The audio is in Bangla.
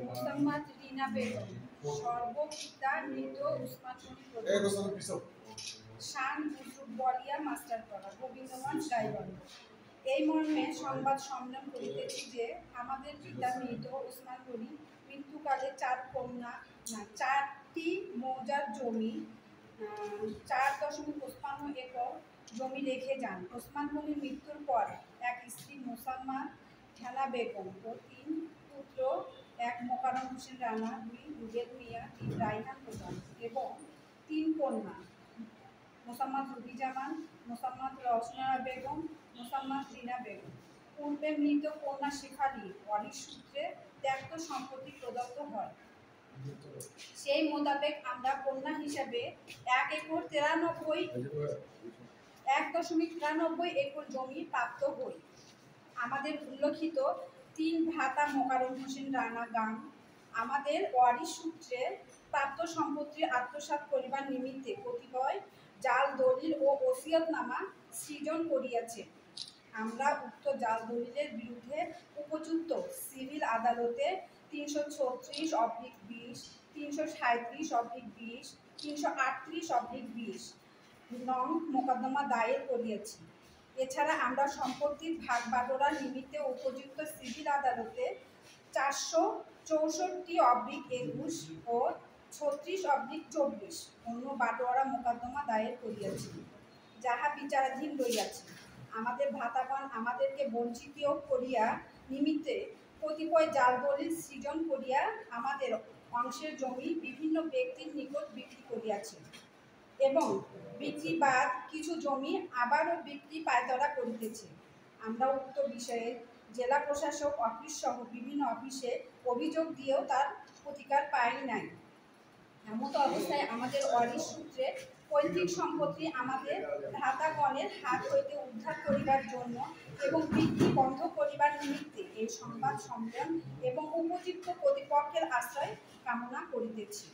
মোসাম্মদ রিনা বেগম সর্বপিতা মৃত উসমান গনি শান ইউসুফ বলিয়া মাস্টারপাড়া গোবিন্দগঞ্জ গাইবান্ধা। এই মর্মে সংবাদ সম্মেলন করিতেছি যে আমাদের পিতা মৃত উসমান গনি মৃত্যুকালে 4টি মৌজার জমি 4.55 একর জমি রেখে যান। ওসমান গনির মৃত্যুর পর এক স্ত্রী মোসাম্মদ রিনা বেগম ও 3 পুত্র, 1 মোকাররম হোসেন রানা, 2 রুবেল মিয়া, 3 রায়হান প্রধান এবং 3 কন্যা মোসাম্মদ রুবি জামান, মোসাম্মদ রওশনা বেগম, মোসাম্মদ রিনা বেগম। পূর্বে মৃত কন্যা শেফালী ওয়ারিশ সূত্রে ত্যক্ত সম্পত্তি প্রদত্ত হয়। সেই মোতাবেক আমরা কন্যা হিসাবে 1.93 একর জমি প্রাপ্ত হই। আমাদের উল্লেখিত 3 ভ্রাতা মোকাররম হোসেন রানা গাং আমাদের ওয়ারিশ সূত্রে প্রাপ্ত সম্পত্তি আত্মসাৎ করিবার নিমিত্তে কতিপয় জাল দলিল ও ওসিয়তনামা সৃজন করিয়াছে। আমরা উক্ত জাল দলিলের বিরুদ্ধে উপযুক্ত সিভিল আদালতে 336/20, 337/20, 338/20 নং মোকদ্দমা দায়ের করিয়াছি। এছাড়া আমরা সম্পত্তির ভাগ বাটোয়ারার নিমিত্তে উপযুক্ত সিভিল আদালতে 464/21 ও 36/24 অন্য বাটোয়ারা মোকদ্দমা দায়ের করিয়াছি, যাহা বিচারাধীন রইয়াছে। আমাদের ভ্রাতাগণ আমাদেরকে বঞ্চিত করিয়া নিমিত্তে কতিপয় জাল দলিল সৃজন করিয়া আমাদের অংশের জমি বিভিন্ন ব্যক্তির নিকট বিক্রি করিয়াছে এবং বিক্রি বাদ কিছু জমি আবারও বিক্রি পায়তারা করিতেছে। আমরা উক্ত বিষয়ে জেলা প্রশাসক অফিস সহ বিভিন্ন অফিসে অভিযোগ দিয়েও তার প্রতিকার পাই নাই। এমত অবস্থায় আমাদের ওয়ারিশ সূত্রে পৈতৃক সম্পত্তি আমাদের ভ্রাতাগণের হাত হইতে উদ্ধার করিবার জন্য এবং বিক্রি বন্ধ করিবার নিমিত্তে এই সংবাদ সম্মেলন এবং উপযুক্ত কর্তৃপক্ষের আশ্রয় কামনা করিতেছি।